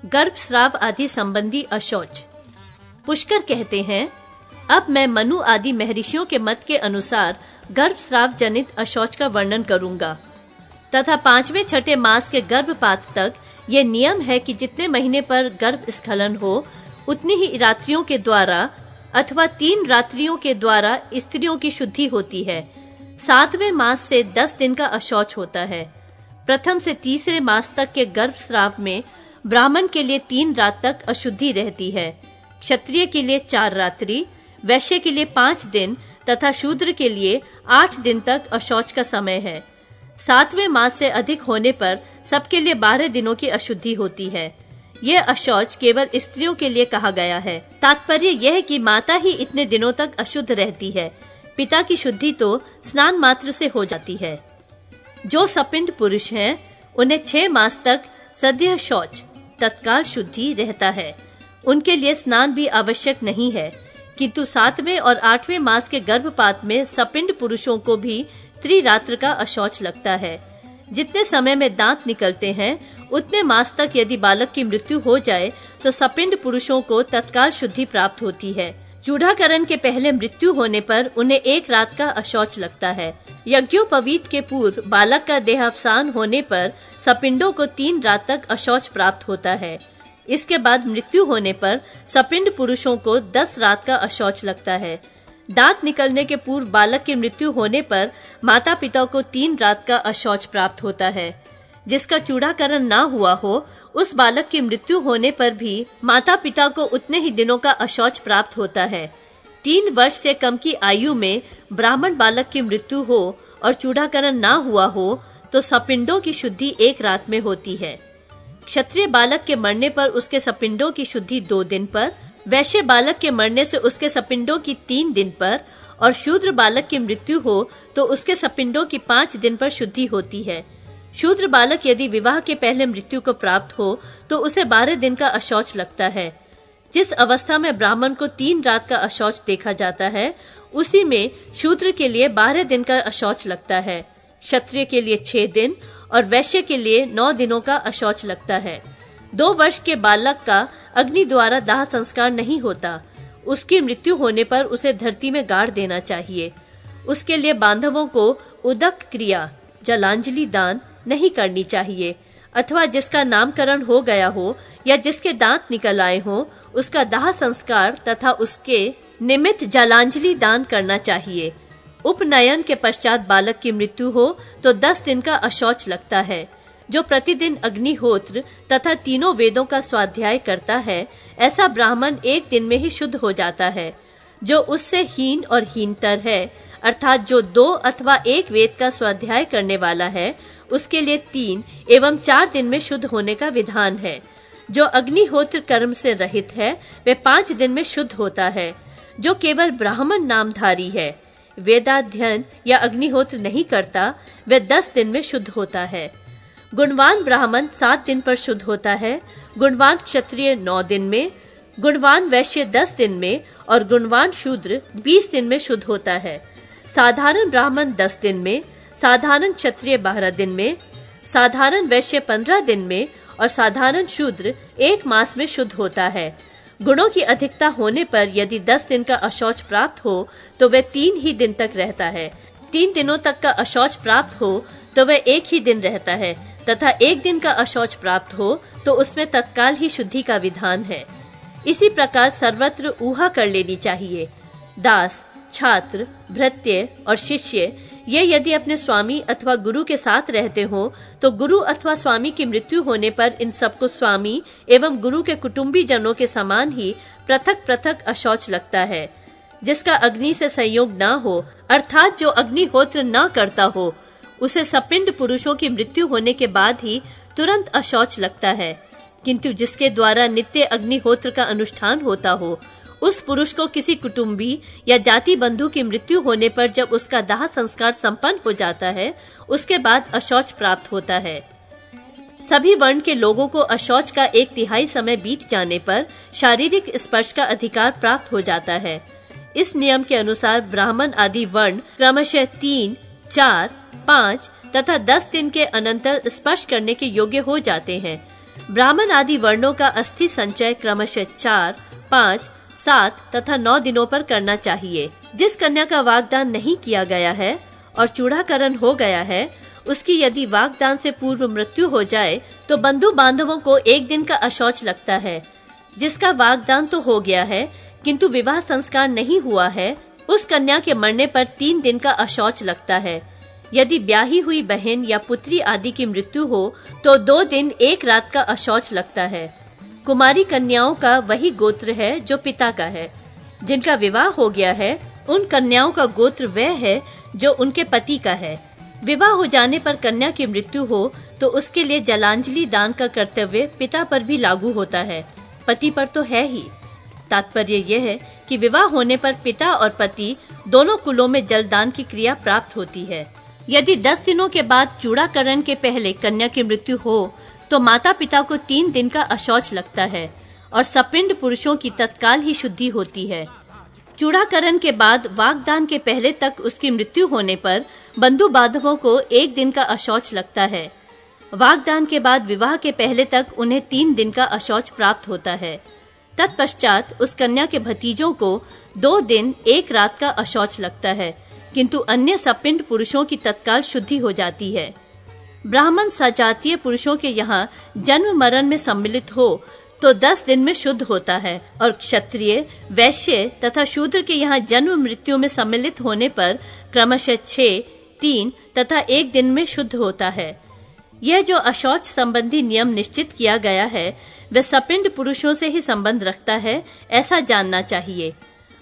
गर्भस्राव आदि संबंधी अशौच। पुष्कर कहते हैं, अब मैं मनु आदि महर्षियों के मत के अनुसार गर्भस्राव जनित अशौच का वर्णन करूंगा तथा 5वें 6ठे मास के गर्भपात तक ये नियम है कि जितने महीने पर गर्भ स्खलन हो उतनी ही रात्रियों के द्वारा अथवा 3 रात्रियों के द्वारा स्त्रियों की शुद्धि होती है। 7वें मास से 10 दिन का अशौच होता है। प्रथम से तीसरे मास तक के गर्भस्राव में ब्राह्मण के लिए 3 रात तक अशुद्धि रहती है, क्षत्रिय के लिए 4 रात्रि, वैश्य के लिए 5 दिन तथा शूद्र के लिए 8 दिन तक अशौच का समय है। 7वें मास से अधिक होने पर सबके लिए 12 दिनों की अशुद्धि होती है। यह अशौच केवल स्त्रियों के लिए कहा गया है। तात्पर्य यह है कि माता ही इतने दिनों तक अशुद्ध रहती है, पिता की शुद्धि तो स्नान मात्र से हो जाती है। जो सपिंड पुरुष हैं, उन्हें 6 मास तक सद्य शौच तत्काल शुद्धि रहता है। उनके लिए स्नान भी आवश्यक नहीं है, किंतु 7वें और 8वें मास के गर्भपात में सपिंड पुरुषों को भी त्रिरात्र का अशौच लगता है। जितने समय में दांत निकलते हैं उतने मास तक यदि बालक की मृत्यु हो जाए तो सपिंड पुरुषों को तत्काल शुद्धि प्राप्त होती है। चूड़ाकरण के पहले मृत्यु होने पर उन्हें 1 रात का अशौच लगता है। यज्ञोपवीत के पूर्व बालक का देहावसान होने पर सपिंडों को 3 रात तक अशौच प्राप्त होता है। इसके बाद मृत्यु होने पर सपिंड पुरुषों को 10 रात का अशौच लगता है। दांत निकलने के पूर्व बालक की मृत्यु होने पर माता पिता को 3 रात का अशौच प्राप्त होता है। जिसका चूड़ाकरण ना हुआ हो उस बालक की मृत्यु होने पर भी माता पिता को उतने ही दिनों का अशौच प्राप्त होता है। 3 वर्ष से कम की आयु में ब्राह्मण बालक की मृत्यु हो और चूड़ाकरण ना हुआ हो तो सपिंडों की शुद्धि 1 रात में होती है। क्षत्रिय बालक के मरने पर उसके सपिंडों की शुद्धि 2 दिन पर, वैश्य बालक के मरने से उसके सपिंडों की 3 दिन पर और शूद्र बालक की मृत्यु हो तो उसके सपिंडों की 5 दिन पर शुद्धि होती है। शूद्र बालक यदि विवाह के पहले मृत्यु को प्राप्त हो तो उसे 12 दिन का अशौच लगता है। जिस अवस्था में ब्राह्मण को 3 रात का अशौच देखा जाता है उसी में शूद्र के लिए 12 दिन का अशौच लगता है, क्षत्रिय के लिए 6 दिन और वैश्य के लिए 9 दिनों का अशौच लगता है। 2 वर्ष के बालक का अग्नि द्वारा दाह संस्कार नहीं होता। उसकी मृत्यु होने पर उसे धरती में गाड़ देना चाहिए। उसके लिए बांधवों को उदक क्रिया जलांजलि दान नहीं करनी चाहिए अथवा जिसका नामकरण हो गया हो या जिसके दांत निकल आए हो उसका दाह संस्कार तथा उसके निमित्त जलांजलि दान करना चाहिए। उपनयन के पश्चात बालक की मृत्यु हो तो 10 दिन का अशौच लगता है। जो प्रतिदिन अग्निहोत्र तथा तीनों वेदों का स्वाध्याय करता है ऐसा ब्राह्मण 1 दिन में ही शुद्ध हो जाता है। जो उससे हीन और हीनतर है अर्थात जो 2 अथवा 1 वेद का स्वाध्याय करने वाला है उसके लिए 3 एवं 4 दिन में शुद्ध होने का विधान है। जो अग्निहोत्र कर्म से रहित है वे 5 दिन में शुद्ध होता है। जो केवल ब्राह्मण नामधारी है, वेदाध्ययन या अग्निहोत्र नहीं करता, वह 10 दिन में शुद्ध होता है। गुणवान ब्राह्मण 7 दिन पर शुद्ध होता है, गुणवान क्षत्रिय 9 दिन में, गुणवान वैश्य 10 दिन में और गुणवान शूद्र 20 दिन में शुद्ध होता है। साधारण ब्राह्मण 10 दिन में, साधारण क्षत्रिय 12 दिन में, साधारण वैश्य 15 दिन में और साधारण शूद्र 1 मास में शुद्ध होता है। गुणों की अधिकता होने पर यदि 10 दिन का अशौच प्राप्त हो तो वह 3 ही दिन तक रहता है। 3 दिनों तक का अशौच प्राप्त हो तो वह 1 ही दिन रहता है तथा 1 दिन का अशौच प्राप्त हो तो उसमें तत्काल ही शुद्धि का विधान है। इसी प्रकार सर्वत्र ऊहा कर लेनी चाहिए। दास, छात्र, भृत्य और शिष्य ये यदि अपने स्वामी अथवा गुरु के साथ रहते हो तो गुरु अथवा स्वामी की मृत्यु होने पर इन सबको स्वामी एवं गुरु के कुटुंबी जनों के समान ही पृथक पृथक अशौच लगता है। जिसका अग्नि से संयोग न हो अर्थात जो अग्निहोत्र न करता हो उसे सपिंड पुरुषों की मृत्यु होने के बाद ही तुरंत अशौच लगता है, किंतु जिसके द्वारा नित्य अग्निहोत्र का अनुष्ठान होता हो उस पुरुष को किसी कुटुंबी या जाति बंधु की मृत्यु होने पर जब उसका दाह संस्कार संपन्न हो जाता है उसके बाद अशौच प्राप्त होता है। सभी वर्ण के लोगों को अशौच का 1/3 समय बीत जाने पर शारीरिक स्पर्श का अधिकार प्राप्त हो जाता है। इस नियम के अनुसार ब्राह्मण आदि वर्ण क्रमशः 3, 4, 5 तथा 10 दिन के अनंतर स्पर्श करने के योग्य हो जाते हैं। ब्राह्मण आदि वर्णों का अस्थि संचय क्रमशः 4, 5, 7 तथा 9 दिनों पर करना चाहिए। जिस कन्या का वागदान नहीं किया गया है और चूड़ाकरण हो गया है, उसकी यदि वागदान से पूर्व मृत्यु हो जाए तो बंधु बांधवों को 1 दिन का अशौच लगता है। जिसका वागदान तो हो गया है किंतु विवाह संस्कार नहीं हुआ है, उस कन्या के मरने पर 3 दिन का अशौच लगता है। यदि ब्याही हुई बहन या पुत्री आदि की मृत्यु हो तो 2 दिन 1 रात का अशौच लगता है। कुमारी कन्याओं का वही गोत्र है जो पिता का है। जिनका विवाह हो गया है उन कन्याओं का गोत्र वह है जो उनके पति का है। विवाह हो जाने पर कन्या की मृत्यु हो तो उसके लिए जलांजलि दान का कर्तव्य पिता पर भी लागू होता है, पति पर तो है ही। तात्पर्य यह है कि विवाह होने पर पिता और पति दोनों कुलों में जलदान की क्रिया प्राप्त होती है। यदि 10 दिनों के बाद चूड़ाकरण के पहले कन्या की मृत्यु हो तो माता पिता को 3 दिन का अशौच लगता है और सपिंड पुरुषों की तत्काल ही शुद्धि होती है। चूड़ाकरण के बाद वागदान के पहले तक उसकी मृत्यु होने पर बंधु बांधवों को 1 दिन का अशौच लगता है। वागदान के बाद विवाह के पहले तक उन्हें 3 दिन का अशौच प्राप्त होता है। तत्पश्चात उस कन्या के भतीजों को 2 दिन 1 रात का अशौच लगता है, किंतु अन्य सपिंड पुरुषों की तत्काल शुद्धि हो जाती है। ब्राह्मण सजातीय पुरुषों के यहाँ जन्म मरण में सम्मिलित हो तो 10 दिन में शुद्ध होता है और क्षत्रिय, वैश्य तथा शूद्र के यहाँ जन्म मृत्यु में सम्मिलित होने पर क्रमशः 6, 3 तथा 1 दिन में शुद्ध होता है। यह जो अशौच संबंधी नियम निश्चित किया गया है वह सपिंड पुरुषों से ही संबंध रखता है, ऐसा जानना चाहिए।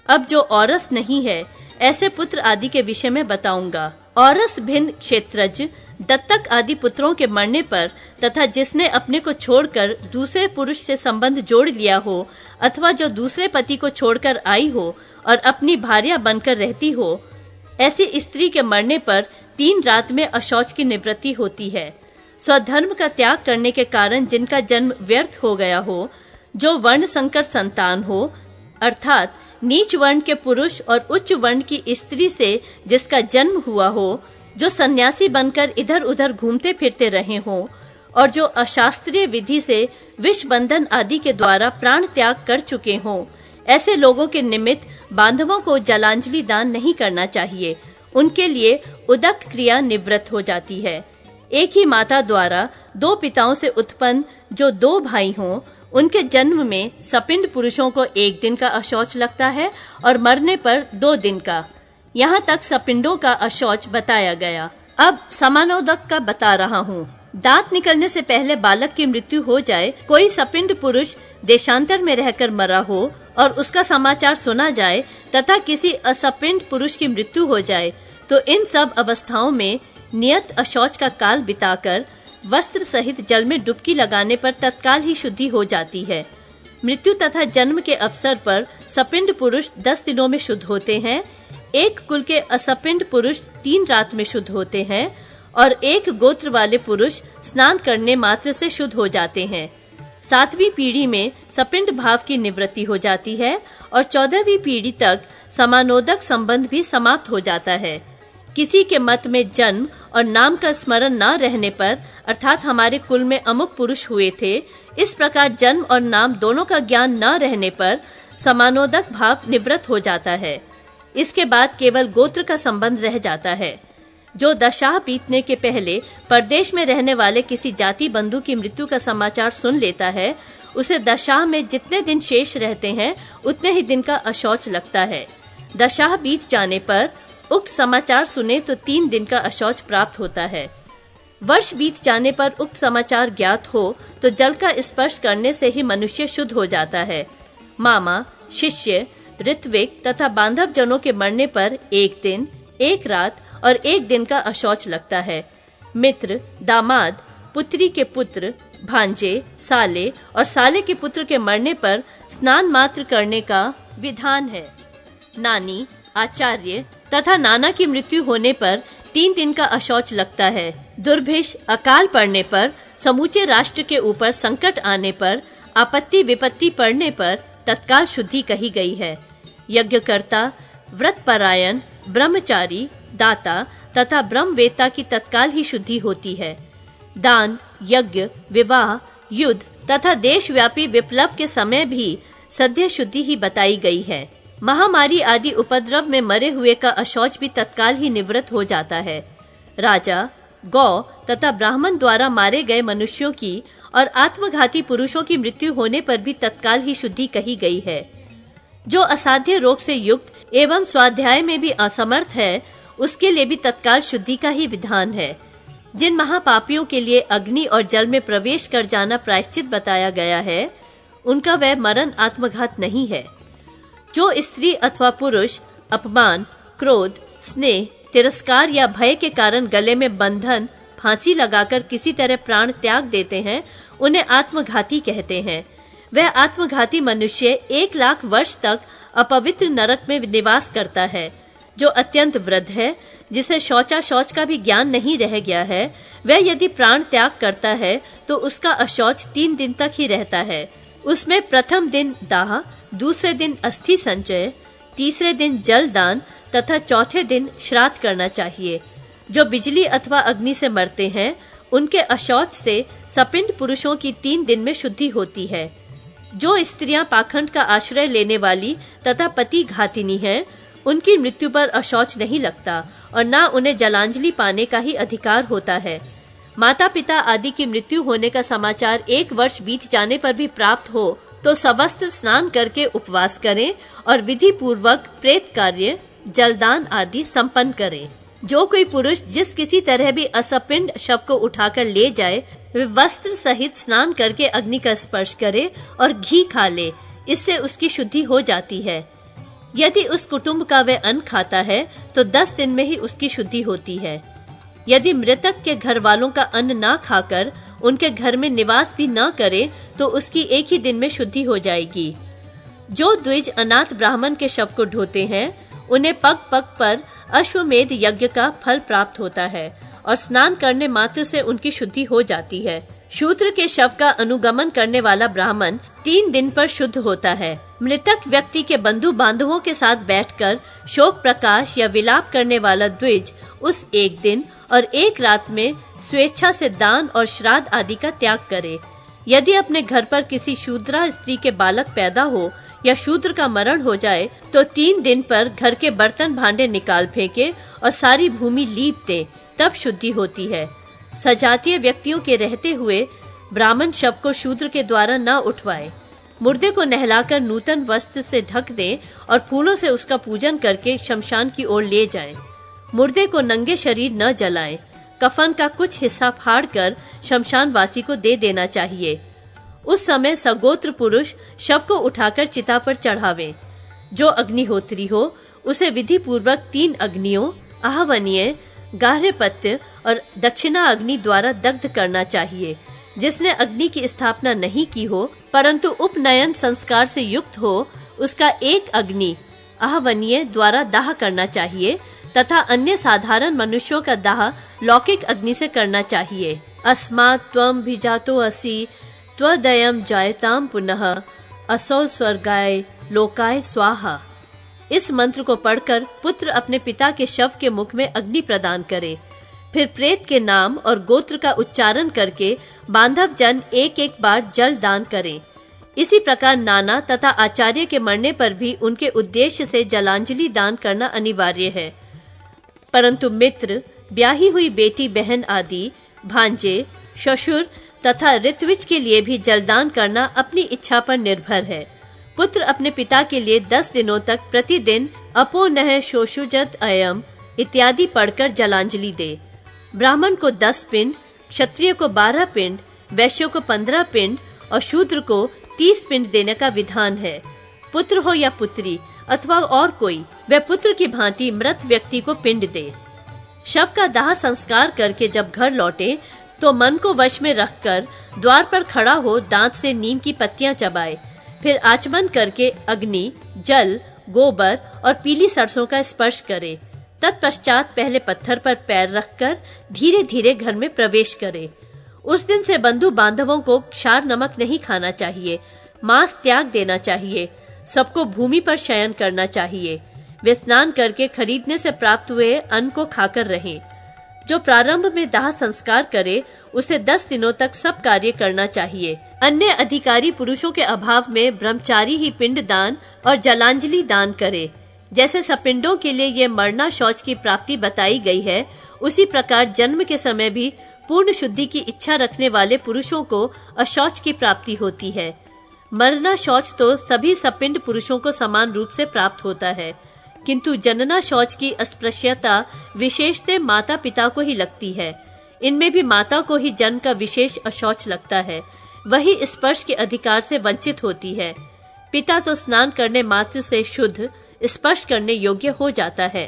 अब जो औरस नहीं है ऐसे पुत्र आदि के विषय में बताऊंगा। औरस भिन्न क्षेत्रज, दत्तक आदि पुत्रों के मरने पर तथा जिसने अपने को छोड़कर दूसरे पुरुष से संबंध जोड़ लिया हो अथवा जो दूसरे पति को छोड़कर आई हो और अपनी भार्या बनकर रहती हो, ऐसी स्त्री के मरने पर 3 रात में अशौच की निवृत्ति होती है। स्वधर्म का त्याग करने के कारण जिनका जन्म व्यर्थ हो गया हो, जो वर्ण संकर संतान हो, अर्थात नीच वर्ण के पुरुष और उच्च वर्ण की स्त्री से जिसका जन्म हुआ हो, जो सन्यासी बनकर इधर उधर घूमते फिरते रहे हों और जो अशास्त्रीय विधि से विष बंधन आदि के द्वारा प्राण त्याग कर चुके हों, ऐसे लोगों के निमित्त बांधवों को जलांजलि दान नहीं करना चाहिए। उनके लिए उदक क्रिया निवृत्त हो जाती है। एक ही माता द्वारा 2 पिताओं से उत्पन्न जो 2 भाई हों, उनके जन्म में सपिंड पुरुषों को 1 दिन का अशौच लगता है और मरने पर 2 दिन का। यहाँ तक सपिंडों का अशौच बताया गया। अब समानोदक का बता रहा हूँ। दांत निकलने से पहले बालक की मृत्यु हो जाए, कोई सपिंड पुरुष देशांतर में रहकर मरा हो और उसका समाचार सुना जाए तथा किसी असपिंड पुरुष की मृत्यु हो जाए, तो इन सब अवस्थाओं में नियत अशौच का काल बिताकर वस्त्र सहित जल में डुबकी लगाने पर तत्काल ही शुद्धि हो जाती है। मृत्यु तथा जन्म के अवसर पर सपिंड पुरुष 10 दिनों में शुद्ध होते हैं। एक कुल के असपिंड पुरुष 3 रात में शुद्ध होते हैं और एक गोत्र वाले पुरुष स्नान करने मात्र से शुद्ध हो जाते हैं। 7वीं पीढ़ी में सपिंड भाव की निवृत्ति हो जाती है और 14वीं पीढ़ी तक समानोदक संबंध भी समाप्त हो जाता है। किसी के मत में जन्म और नाम का स्मरण न रहने पर, अर्थात हमारे कुल में अमुक पुरुष हुए थे, इस प्रकार जन्म और नाम दोनों का ज्ञान न रहने पर समानोदक भाव निवृत्त हो जाता है। इसके बाद केवल गोत्र का संबंध रह जाता है। जो दशा बीतने के पहले परदेश में रहने वाले किसी जाति बंधु की मृत्यु का समाचार सुन लेता है, उसे दशा में जितने दिन शेष रहते हैं उतने ही दिन का अशौच लगता है। दशा बीत जाने पर उक्त समाचार सुने तो 3 दिन का अशौच प्राप्त होता है। वर्ष बीत जाने पर उक्त समाचार ज्ञात हो तो जल का स्पर्श करने से ही मनुष्य शुद्ध हो जाता है। मामा, शिष्य, ऋत्विक तथा बांधव जनों के मरने पर 1 दिन, 1 रात और 1 दिन का अशौच लगता है। मित्र, दामाद, पुत्री के पुत्र, भांजे, साले और साले के पुत्र के मरने पर स्नान मात्र करने का विधान है। नानी, आचार्य तथा नाना की मृत्यु होने पर 3 दिन का अशौच लगता है। दुर्भिक्ष, अकाल पड़ने पर, समूचे राष्ट्र के ऊपर संकट आने पर, आपत्ति विपत्ति पड़ने पर तत्काल शुद्धि कही गई है। यज्ञकर्ता, व्रतपरायण, ब्रह्मचारी, दाता तथा ब्रह्मवेत्ता की तत्काल ही शुद्धि होती है। दान, यज्ञ, विवाह, युद्ध तथा देशव्यापी विप्लव के समय भी सद्य शुद्धि ही बताई गई है। महामारी आदि उपद्रव में मरे हुए का अशौच भी तत्काल ही निवृत्त हो जाता है। राजा, गौ तथा ब्राह्मण द्वारा मारे गए मनुष्यों की और आत्मघाती पुरुषों की मृत्यु होने पर भी तत्काल ही शुद्धि कही गई है। जो असाध्य रोग से युक्त एवं स्वाध्याय में भी असमर्थ है, उसके लिए भी तत्काल शुद्धि का ही विधान है। जिन महापापियों के लिए अग्नि और जल में प्रवेश कर जाना प्रायश्चित बताया गया है, उनका वह मरण आत्मघात नहीं है। जो स्त्री अथवा पुरुष अपमान, क्रोध, स्नेह, तिरस्कार या भय के कारण गले में बंधन, फांसी लगाकर किसी तरह प्राण त्याग देते हैं, उन्हें आत्मघाती कहते हैं। वह आत्मघाती मनुष्य 1,00,000 वर्ष तक अपवित्र नरक में निवास करता है। जो अत्यंत वृद्ध है, जिसे शौच का भी ज्ञान नहीं रह गया है, वह यदि प्राण त्याग करता है तो उसका अशौच 3 दिन तक ही रहता है। उसमें प्रथम दिन दाह, दूसरे दिन अस्थि संचय, तीसरे दिन जल दान तथा चौथे दिन श्राद्ध करना चाहिए। जो बिजली अथवा अग्नि से मरते हैं, उनके अशौच से सपिंड पुरुषों की 3 दिन में शुद्धि होती है। जो स्त्रियां पाखंड का आश्रय लेने वाली तथा पति घातिनी हैं, उनकी मृत्यु पर अशौच नहीं लगता और न उन्हें जलांजलि पाने का ही अधिकार होता है। माता पिता आदि की मृत्यु होने का समाचार 1 वर्ष बीत जाने पर भी प्राप्त हो तो सवस्त्र स्नान करके उपवास करें और विधि पूर्वक प्रेत कार्य, जलदान आदि संपन्न करें। जो कोई पुरुष जिस किसी तरह भी असपिंड शव को उठाकर ले जाए, वे वस्त्र सहित स्नान करके अग्नि का स्पर्श करे और घी खा ले, इससे उसकी शुद्धि हो जाती है। यदि उस कुटुंब का वह अन्न खाता है तो 10 दिन में ही उसकी शुद्धि होती है। यदि मृतक के घर वालों का अन्न ना खाकर उनके घर में निवास भी न करे तो उसकी 1 ही दिन में शुद्धि हो जाएगी। जो द्विज अनाथ ब्राह्मण के शव को ढोते हैं, उन्हें पग पग पर अश्वमेध यज्ञ का फल प्राप्त होता है और स्नान करने मात्र से उनकी शुद्धि हो जाती है। शूद्र के शव का अनुगमन करने वाला ब्राह्मण 3 दिन पर शुद्ध होता है। मृतक व्यक्ति के बंधु बांधवों के साथ बैठकर शोक प्रकाश या विलाप करने वाला द्विज उस 1 दिन और 1 रात में स्वेच्छा से दान और श्राद्ध आदि का त्याग करे। यदि अपने घर पर किसी शूद्रा स्त्री के बालक पैदा हो या शूद्र का मरण हो जाए तो 3 दिन पर घर के बर्तन भांडे निकाल फेंके और सारी भूमि लीप दे, तब शुद्धि होती है। सजातीय व्यक्तियों के रहते हुए ब्राह्मण शव को शूद्र के द्वारा न उठवाए। मुर्दे को नहलाकर नूतन वस्त्र से ढक दें और फूलों से उसका पूजन करके शमशान की ओर ले जाएं। मुर्दे को नंगे शरीर न जलाएं। कफन का कुछ हिस्सा फाड़कर शमशान वासी को दे देना चाहिए। उस समय सगोत्र पुरुष शव को उठाकर चिता पर चढ़ावे। जो अग्निहोत्री हो उसे विधि पूर्वक 3 अग्नियों, आहवनीय, गार्हपत्य और दक्षिणा अग्नि द्वारा दग्ध करना चाहिए। जिसने अग्नि की स्थापना नहीं की हो परंतु उपनयन संस्कार से युक्त हो, उसका 1 अग्नि आहवनीय द्वारा दाह करना चाहिए तथा अन्य साधारण मनुष्यों का दाह लौकिक अग्नि से करना चाहिए। अस्मात् त्वं भिजातो असि त्वदयं जायताम पुनः असौ स्वर्गाय लोकाय स्वाहा। इस मंत्र को पढ़कर पुत्र अपने पिता के शव के मुख में अग्नि प्रदान करे। फिर प्रेत के नाम और गोत्र का उच्चारण करके बांधव जन 1-1 बार जल दान करें। इसी प्रकार नाना तथा आचार्य के मरने पर भी उनके उद्देश्य से जलांजलि दान करना अनिवार्य है। परंतु मित्र, ब्याही हुई बेटी बहन आदि, भांजे, ससुर तथा ऋत्विज के लिए भी जलदान करना अपनी इच्छा पर निर्भर है। पुत्र अपने पिता के लिए 10 दिनों तक प्रतिदिन अपो नः शोषुजत अयम इत्यादि पढ़कर जलांजलि दे। ब्राह्मण को 10 पिंड, क्षत्रिय को 12 पिंड, वैश्य को 15 पिंड और शूद्र को 30 पिंड देने का विधान है। पुत्र हो या पुत्री अथवा और कोई, वह पुत्र की भांति मृत व्यक्ति को पिंड दे। शव का दाह संस्कार करके जब घर लौटे तो मन को वश में रखकर द्वार पर खड़ा हो दांत से नीम की पत्तियां चबाए। फिर आचमन करके अग्नि, जल, गोबर और पीली सरसों का स्पर्श करे। तत्पश्चात पहले पत्थर पर पैर रखकर धीरे धीरे घर में प्रवेश करे। उस दिन से बंधु बांधवों को क्षार नमक नहीं खाना चाहिए, मांस त्याग देना चाहिए, सबको भूमि पर शयन करना चाहिए। वे स्नान करके खरीदने से प्राप्त हुए अन्न को खाकर रहें। जो प्रारंभ में दाह संस्कार करे उसे 10 दिनों तक सब कार्य करना चाहिए। अन्य अधिकारी पुरुषों के अभाव में ब्रह्मचारी ही पिंड दान और जलांजलि दान करे। जैसे सपिंडों के लिए ये मरना शौच की प्राप्ति बताई गई है, उसी प्रकार जन्म के समय भी पूर्ण शुद्धि की इच्छा रखने वाले पुरुषों को अशौच की प्राप्ति होती है। मरना शौच तो सभी सपिंड पुरुषों को समान रूप से प्राप्त होता है, किंतु जनना शौच की अस्पृश्यता विशेषतः माता पिता को ही लगती है। इनमें भी माता को ही जन्म का विशेष अशौच लगता है, वही स्पर्श के अधिकार से वंचित होती है। पिता तो स्नान करने मात्र से शुद्ध, स्पर्श करने योग्य हो जाता है।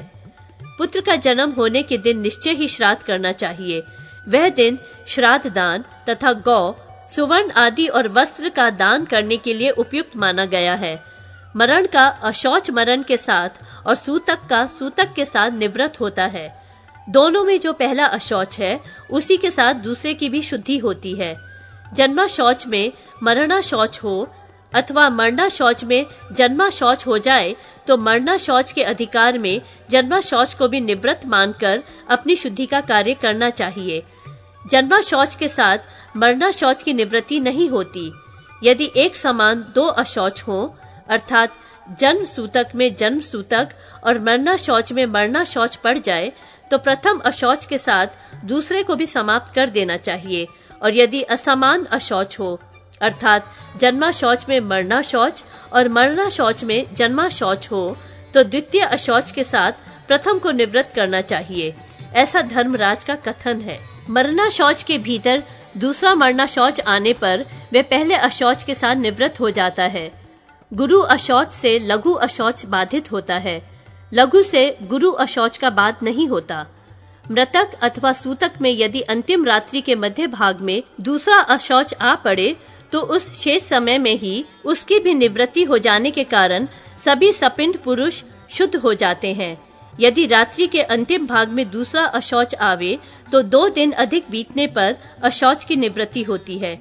पुत्र का जन्म होने के दिन निश्चय ही श्राद्ध करना चाहिए। वह दिन श्राद्ध दान तथा गौ, सुवर्ण आदि और वस्त्र का दान करने के लिए उपयुक्त माना गया है। मरण का अशौच मरण के साथ और सूतक का सूतक के साथ निवृत्त होता है। दोनों में जो पहला अशौच है, उसी के साथ दूसरे की भी शुद्धि होती है। जन्मा शौच में मरना शौच हो अथवा मरना शौच में जन्मा शौच हो जाए तो मरना शौच के अधिकार में जन्मा शौच को भी निवृत्त मानकर अपनी शुद्धि का कार्य करना चाहिए। जन्मा शौच के साथ मरना शौच की निवृत्ति नहीं होती। यदि एक समान 2 अशौच हो, अर्थात जन्म सूतक में जन्म सूतक और मरना शौच में मरना शौच पड़ जाए तो प्रथम अशौच के साथ दूसरे को भी समाप्त कर देना चाहिए। और यदि असमान अशौच हो, अर्थात जन्मा शौच में मरना शौच और मरना शौच में जन्मा शौच हो, तो द्वितीय अशौच के साथ प्रथम को निवृत्त करना चाहिए। ऐसा धर्मराज का कथन है। मरना शौच के भीतर दूसरा मरना शौच आने पर वह पहले अशौच के साथ निवृत्त हो जाता है। गुरु अशौच से लघु अशौच बाधित होता है, लघु से गुरु अशौच का बाध नहीं होता। मृतक अथवा सूतक में यदि अंतिम रात्रि के मध्य भाग में दूसरा अशौच आ पड़े तो उस शेष समय में ही उसकी भी निवृत्ति हो जाने के कारण सभी सपिंड पुरुष शुद्ध हो जाते हैं। यदि रात्रि के अंतिम भाग में दूसरा अशौच आवे तो 2 दिन अधिक बीतने पर अशौच की निवृत्ति होती है,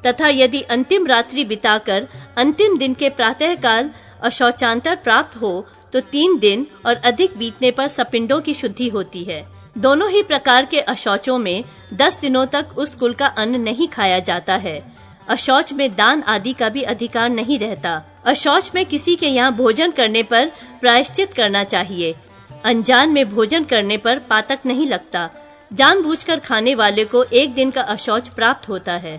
तथा यदि अंतिम रात्रि बिताकर अंतिम दिन के प्रातः काल अशौचांतर प्राप्त हो तो 3 दिन और अधिक बीतने पर सपिंडों की शुद्धि होती है। दोनों ही प्रकार के अशौचों में 10 दिनों तक उस कुल का अन्न नहीं खाया जाता है। अशौच में दान आदि का भी अधिकार नहीं रहता। अशौच में किसी के यहाँ भोजन करने पर प्रायश्चित करना चाहिए। अनजान में भोजन करने पर पातक नहीं लगता। जानबूझकर खाने वाले को 1 दिन का अशौच प्राप्त होता है।